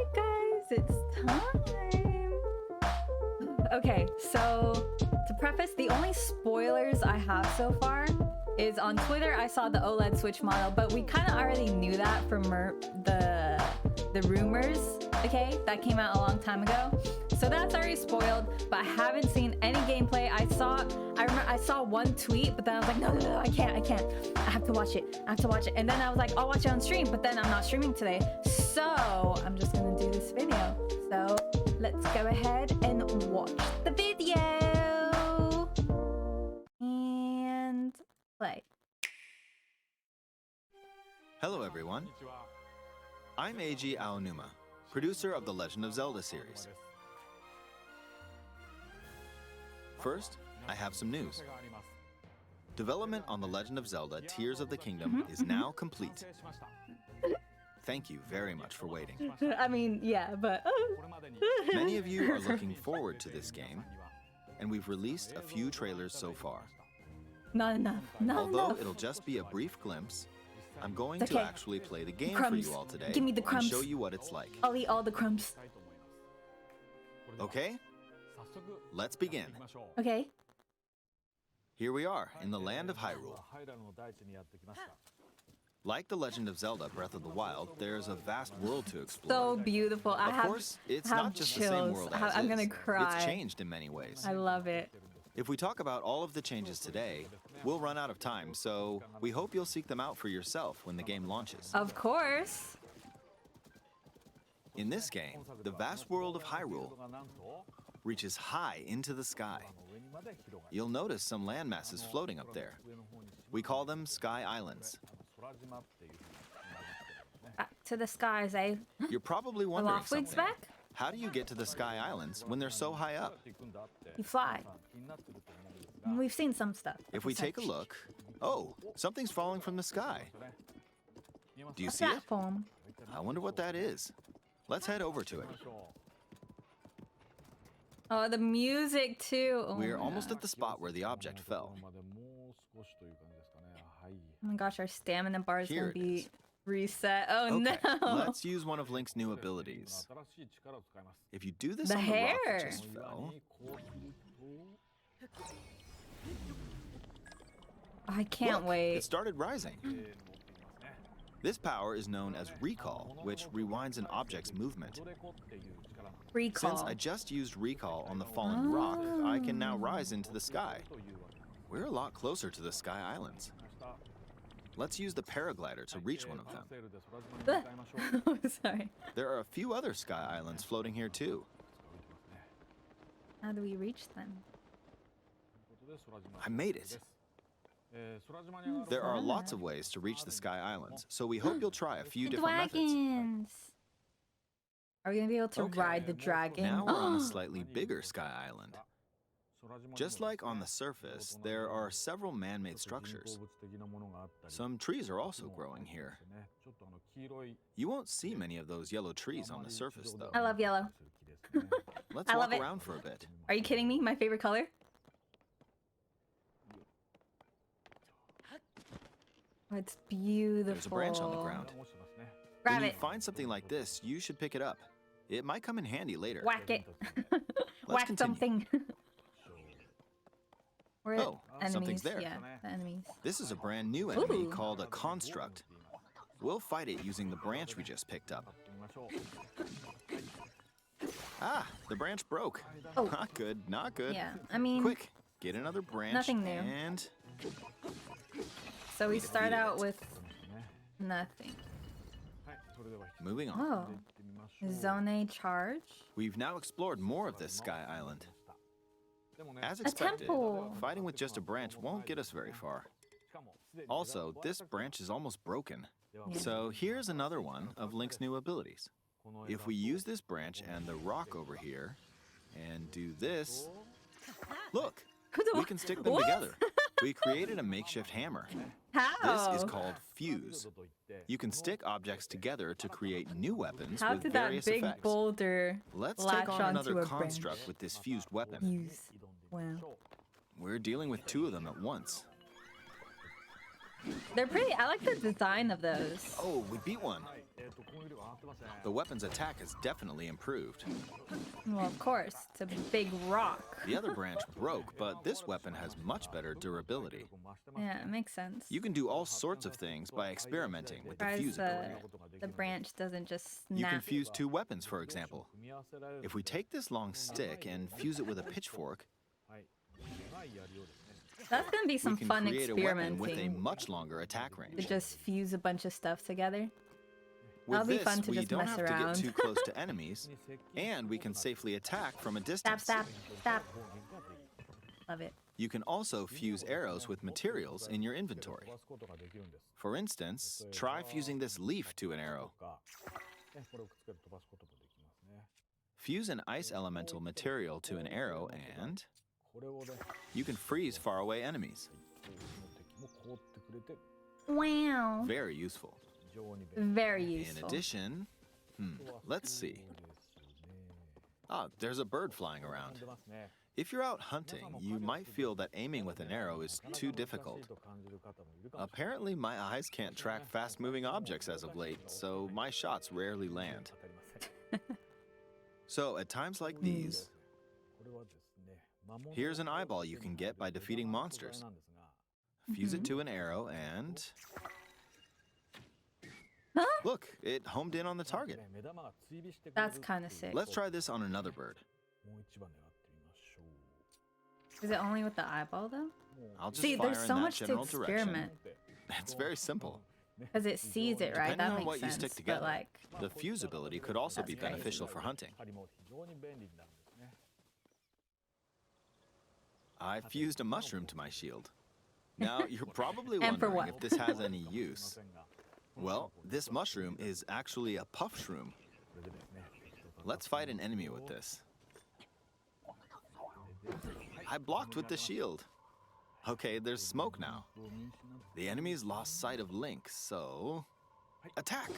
Alright guys, it's time. Okay, so to preface, the only spoilers I have so far is on Twitter I saw the OLED Switch model, but we kind of already knew that from the rumors, okay, that came out a long time ago. So that's already spoiled, but I haven't seen any gameplay. I remember I saw one tweet, but then I was like, no, I can't. I have to watch it. And then I was like, I'll watch it on stream, but then I'm not streaming today. So I'm just gonna do this video. So let's go ahead and watch the video. And play. Hello everyone. I'm Eiji Aonuma, producer of the Legend of Zelda series. First, I have some news. Development on The Legend of Zelda Tears of the Kingdom is now complete. Thank you very much for waiting. I mean, yeah, but... Many of you are looking forward to this game, and we've released a few trailers so far. Not enough. Although it'll just be a brief glimpse, I'm going to actually play the game for you all today. Give me the crumbs. And show you what it's like. I'll eat all the crumbs. Okay? Let's begin. Okay. Here we are in the land of Hyrule. Like The Legend of Zelda Breath of the Wild, there's a vast world to explore. So beautiful. Of course, it's not just the same world as I'm gonna cry. It's changed in many ways. I love it. If we talk about all of the changes today, we'll run out of time, so we hope you'll seek them out for yourself when the game launches. Of course. In this game, the vast world of Hyrule reaches high into the sky. You'll notice some landmasses floating up there. We call them Sky Islands. Back to the skies, eh? You're probably wondering something. Back? How do you get to the Sky Islands when they're so high up? You fly. We've seen some stuff. If we take a look, oh, something's falling from the sky. Do you see it? Platform. I wonder what that is. Let's head over to it. Oh, the music too. Oh We're my almost God. at the spot where the object fell. Oh my gosh, our stamina bar is Here gonna it be is. reset. Oh Okay, no. let's use one of Link's new abilities. If you do this The on the rock that hair. just fell, I can't look, wait. it started rising. This power is known as recall, which rewinds an object's movement. Recall. Since I just used recall on the fallen rock, I can now rise into the sky. We're a lot closer to the Sky Islands. Let's use the paraglider to reach one of them. Oh, sorry. There are a few other Sky Islands floating here too. How do we reach them? I made it. There are lots of ways to reach the Sky Islands, so we hope you'll try a few different methods. Dragons. Are we gonna be able to ride the dragon? Now we're on a slightly bigger Sky Island. Just like on the surface, there are several man-made structures. Some trees are also growing here. You won't see many of those yellow trees on the surface, though. I love yellow. Let's I walk love it. around for a bit. Are you kidding me? My favorite color? Oh, it's beautiful. There's a branch on the ground. Grab When you it. find something like this, you should pick it up. It might come in handy later. Whack it. Whack continue. something. Where Oh, enemies? something's there. Yeah, the enemies. This is a brand new enemy Ooh. called a construct. We'll fight it using the branch we just picked up. Ah, the branch broke. Oh. Not good, not good. Yeah, I mean, Quick, get another branch. Nothing new. And so we we start defeated out it. with nothing. moving on. Oh, zone charge. We've now explored more of this Sky Island. As A expected, temple. fighting with just a branch won't get us very far. Also, this branch is almost broken. Yeah. So here's another one of Link's new abilities. If we use this branch and the rock over here, and do this, look, we can stick them What? together. We created a makeshift hammer. How? This is called fuse. You can stick objects together to create new weapons How with did that various big effects. boulder Let's latch take on onto another a construct branch? with this fused weapon. Use. Wow. We're dealing with two of them at once. They're pretty. I like the design of those. Oh, we beat one. The weapon's attack has definitely improved. Well, of course, it's a big rock. The other branch broke, but this weapon has much better durability. Yeah, it makes sense. You can do all sorts of things by experimenting with the Surprised fuse ability. the branch doesn't just snap. You can fuse two weapons, for example. If we take this long stick and fuse it with a pitchfork, That's gonna be some we can fun create a weapon with a experimenting. much longer attack To range. just fuse a bunch of stuff together. With That'll be this, fun to we just don't mess have around. to get too close to enemies, and we can safely attack from a Stop, distance. stop. Love it. You can also fuse arrows with materials in your inventory. For instance, try fusing this leaf to an arrow. Fuse an ice elemental material to an arrow and you can freeze faraway enemies. Wow. Very useful. Very In useful. addition, let's see. Ah, there's a bird flying around. If you're out hunting, you might feel that aiming with an arrow is too difficult. Apparently, my eyes can't track fast-moving objects as of late, so my shots rarely land. So, at times like these, here's an eyeball you can get by defeating monsters. Fuse it to an arrow and... Huh? Look, it homed in on the target. That's kind of sick. Let's try this on another bird. Is it only with the eyeball though? I'll just See, fire there's in so that much to general direction. experiment It's very simple. because it sees it, right? Depending That on makes what you sense. stick But together, like, the fuse ability could also be That's crazy. beneficial for hunting. I fused a mushroom to my shield. Now, you're probably And for wondering what? if this has any use. Well, this mushroom is actually a puff shroom. Let's fight an enemy with this. I blocked with the shield. Okay, there's smoke now. The enemy's lost sight of Link, so... Attack!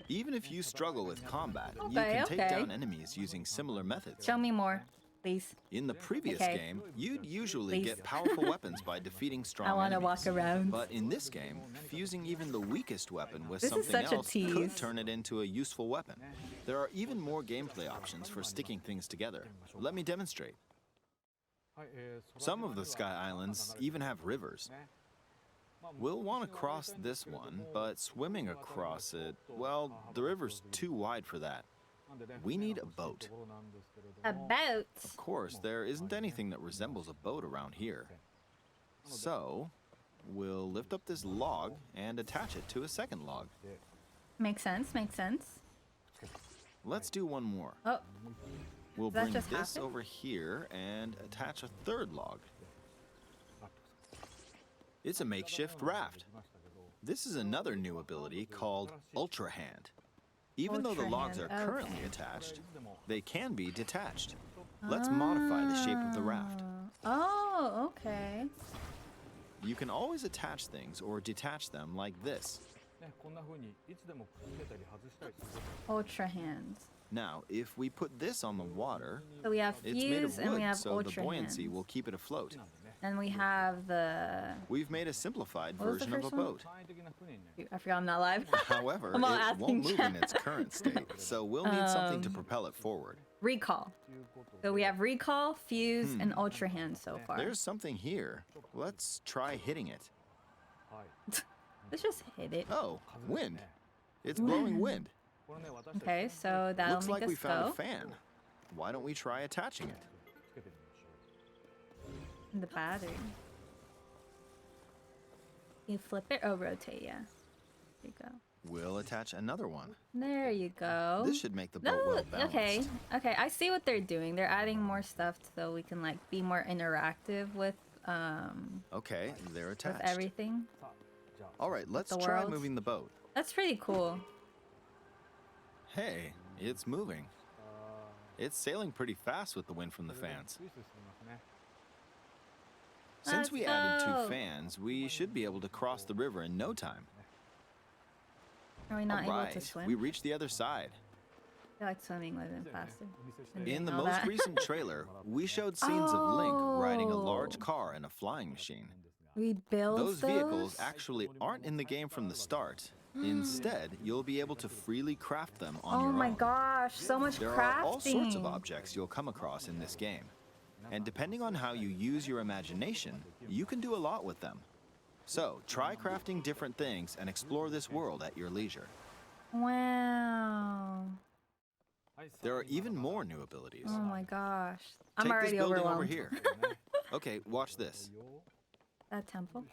Even if you struggle with combat, you Okay, can take okay. down enemies using similar methods. show me more, please. In the previous Okay. game, you'd usually Please. get powerful weapons by defeating strong I want to enemies. walk around. But in this game, fusing even the weakest weapon with This is something such a else tease. could turn it into a useful weapon. There are even more gameplay options for sticking things together. Let me demonstrate. Some of the Sky Islands even have rivers. We'll want to cross this one, but swimming across it, well, the river's too wide for that. We need a boat. A boat. Of course, there isn't anything that resembles a boat around here. So, we'll lift up this log and attach it to a second log. Makes sense. Makes sense. Let's do one more. Oh, We'll Does that bring just this happen? over here and attach a third log. It's a makeshift raft. This is another new ability called Ultra Hand. Even though the Ultra logs are Hand, currently okay. attached, they can be detached. Let's modify the shape of the raft. Oh, okay. You can always attach things or detach them like this. Ultra hands. Now, if we put this on the water, So we have it's made fuse of and we wood, have so the ultra buoyancy hands. will keep it afloat. And we have the. We've made a simplified What was the version of a first one? boat. I forgot I'm not live. However, I'm all it asking won't move in chat. its current state, so we'll need something to propel it forward. Recall. So we have recall, fuse, and ultra hand so far. There's something here. Let's try hitting it. Let's just hit it. Oh, wind. It's blowing wind. Okay, so that'll Looks make like us we found go. a fan. Why don't we try attaching it? The battery. You flip it or rotate, yeah. There you go. We'll attach another one. There you go. This should make the boat No, well balanced. okay. Okay, I see what they're doing. They're adding more stuff so we can like be more interactive with Okay, they're attached. everything. All right, let's the try world. moving the boat. That's pretty cool. Hey, it's moving. It's sailing pretty fast with the wind from the fans. Since Let's we added go. 2 fans, we should be able to cross the river in no time. Are we not All able to right, swim? we reached the other side. I feel like swimming would have been faster. than In doing the all most that. recent trailer, we showed scenes of Link riding a large car and a flying machine. We built Those vehicles actually aren't in the game from the start. Instead, you'll be able to freely craft them on your Oh own. my gosh, so much There crafting. are all sorts of objects you'll come across in this game. And depending on how you use your imagination, you can do a lot with them. So, try crafting different things and explore this world at your leisure. Wow. There are even more new abilities. Oh my gosh. I'm Take already this building overwhelmed. over here. Okay, watch this. That temple?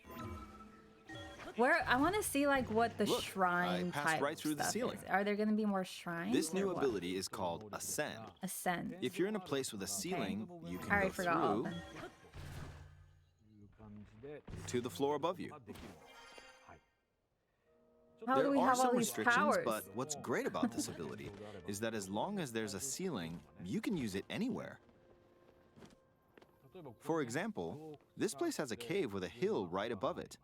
Where I want to see like what the Look, shrine I passed type right through the stuff ceiling. is. Are there going to be more shrines? This new or what? ability is called Ascend. Ascend. If you're in a place with a ceiling, you I can already go forgot all of through them. to the floor above you. How There do we are have all some these restrictions, powers? but what's great about this ability is that as long as there's a ceiling, you can use it anywhere. For example, this place has a cave with a hill right above it.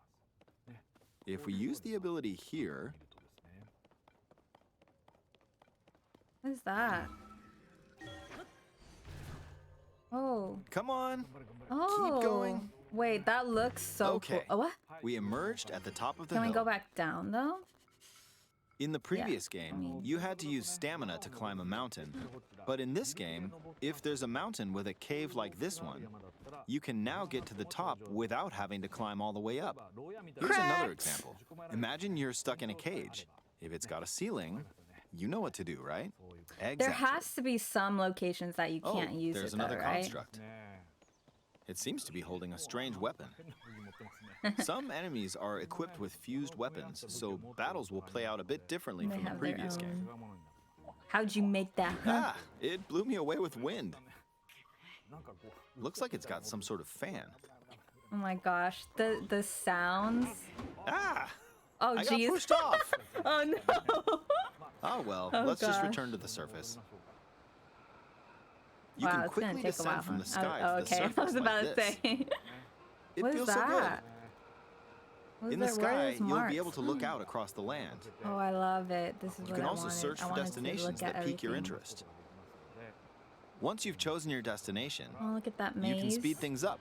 If we use the ability here, What is that? Oh. come on, Oh. keep going. Wait, that looks so Okay. cool. Oh, what? We emerged at the top of the Can we hill. go back down though? In the previous game, you had to use stamina to climb a mountain. But in this game, if there's a mountain with a cave like this one, you can now get to the top without having to climb all the way up. Here's another Correct. example. Imagine you're stuck in a cage. If it's got a ceiling, you know what to do, right? There Exactly. has to be some locations that you can't use there's it though, another right? construct. It seems to be holding a strange weapon. Some enemies are equipped with fused weapons, so battles will play out a bit differently They from the have their previous game. How'd you make that? Huh? Ah, it blew me away with wind. Looks like it's got some sort of fan. Oh my gosh, the sounds. Ah! Oh I got jeez. pushed off! Oh no. Oh well, Oh, let's just gosh. return to the surface. You Wow, can it's gonna quickly take a while. descend from Huh? the sky Oh, to the okay. surface I was about like to this. say. It What is feels that? so good. What is In the it? Where are sky, those you'll marks? be able to look out across the land. Oh, I love it. This is You what can I also wanted. search I for wanted to destinations look at that pique your everything. interest. Once you've chosen your destination, Oh, look at that maze. you can speed things up,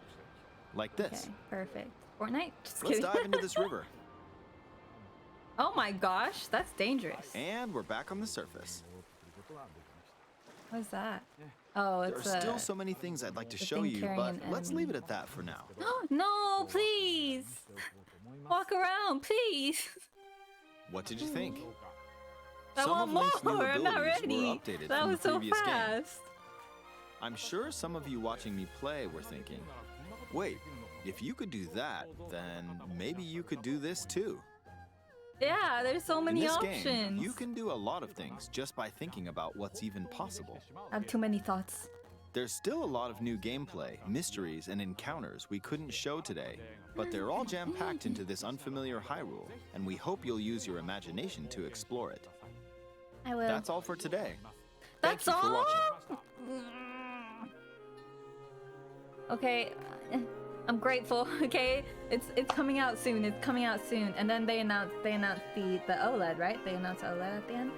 like this. Okay, perfect. Fortnite? Just Let's kidding. dive into this river. Oh my gosh, that's dangerous. And we're back on the surface. What is that? Oh, There are it's still so many things I'd like to the show thing you, carrying but an let's enemy. leave it at that for now. No, please. Walk around, please. What did you think? I Some want of Link's new more. I'm not abilities ready. were updated That from was the so previous game. fast. I'm sure some of you watching me play were thinking, wait, if you could do that, then maybe you could do this too. Yeah, there's so In many this options. game, you can do a lot of things just by thinking about what's even possible. I have too many thoughts. There's still a lot of new gameplay, mysteries, and encounters we couldn't show today, but they're all jam-packed into this unfamiliar Hyrule, and we hope you'll use your imagination to explore it. I will. That's all for today. That's Thank you for all? watching. Okay, I'm grateful. Okay, it's coming out soon. It's coming out soon. And then they announced the OLED, right? They announced OLED at the end.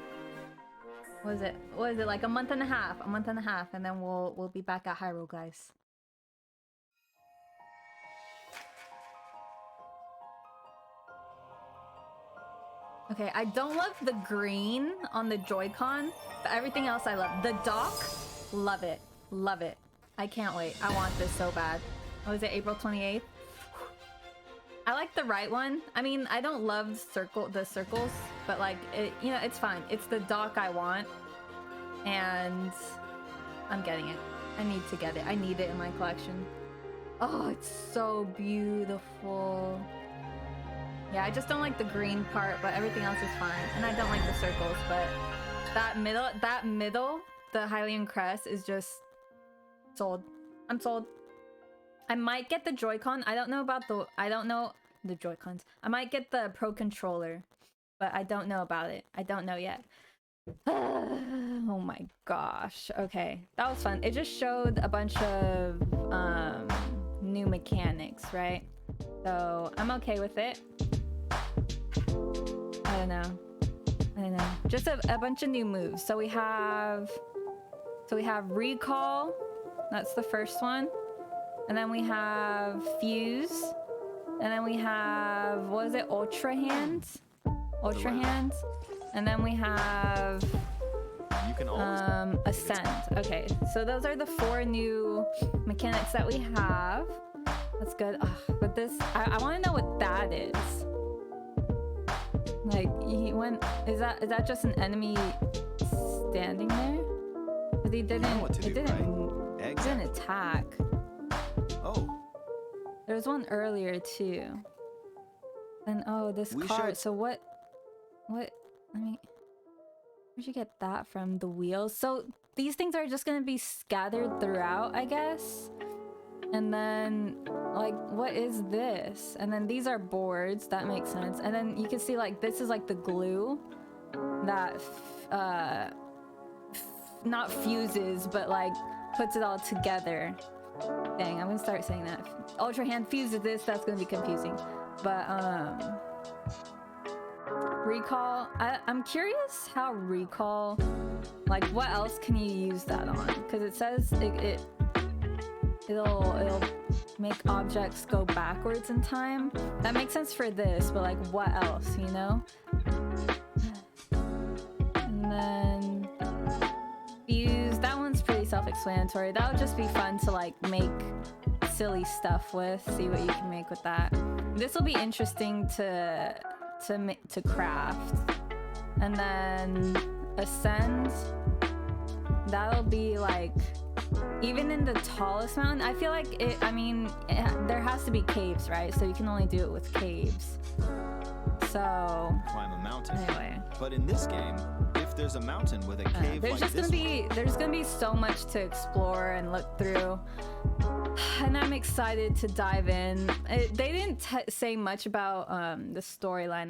What is it? What is it, like a month and a half? A month and a half, and then we'll be back at Hyrule, guys. Okay, I don't love the green on the Joy-Con, but everything else I love. The dock, love it. Love it. I can't wait. I want this so bad. Oh, is it April 28th? I like the right one. I mean, I don't love the circles, but like, it's fine. It's the dock I want, and I'm getting it. I need to get it. I need it in my collection. Oh, it's so beautiful. Yeah, I just don't like the green part, but everything else is fine. And I don't like the circles, but that middle, the Hylian crest is just sold. I'm sold. I might get the Joy-Con. I don't know the Joy-Cons. I might get the Pro Controller, but I don't know about it. I don't know yet. Oh my gosh. Okay, that was fun. It just showed a bunch of new mechanics, right? So I'm okay with it. I don't know. Just a bunch of new moves. So we have Recall. That's the first one. And then we have Fuse. And then we have, what is it, Ultra Hands? Ultra left. Hands. And then we have You can always Ascend. Okay, so those are the 4 new mechanics that we have. That's good. But this, I want to know what that is. Like, he went. Is that just an enemy standing there? But he didn't. know what to It do, didn't. right? It didn't attack. Oh, There was one earlier too. And oh, this We card. should- So what? Let me. Where'd you get that from? The wheels. So these things are just gonna be scattered throughout, I guess. And then, like, what is this? And then these are boards. That makes sense. And then you can see, like, this is like the glue that not fuses, but like puts it all together. Dang, I'm gonna start saying that. Ultra Hand fuses this. That's gonna be confusing. But recall. I'm curious how recall. Like, what else can you use that on? Because it says it'll make objects go backwards in time. That makes sense for this, but like, what else? You know? And then fuse. That one's pretty self-explanatory. That would just be fun to like make silly stuff with. See what you can make with that. This will be interesting to craft. And then Ascend. That'll be like, even in the tallest mountain, I feel like it. I mean, there has to be caves, right? So you can only do it with caves. So climb a mountain. anyway. But in this game, if there's a mountain with a cave There's like just this there's gonna be so much to explore and look through, and I'm excited to dive in. They didn't say much about the storyline.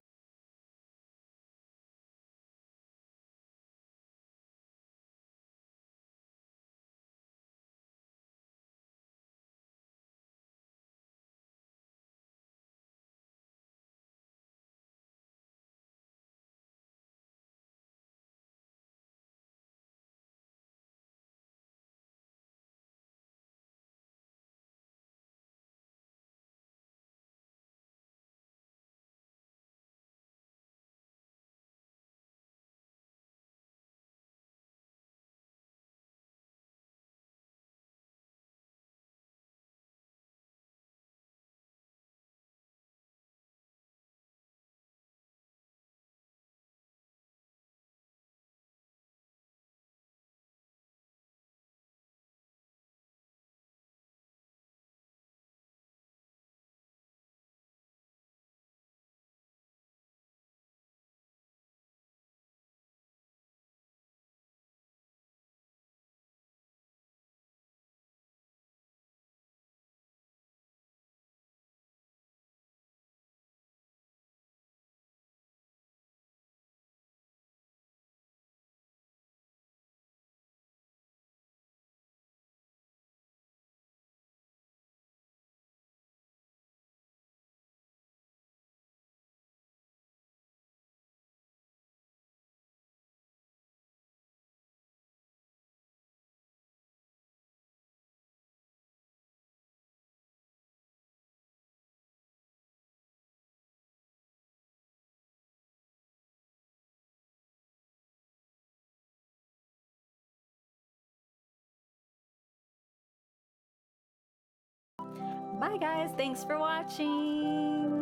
Bye guys, thanks for watching.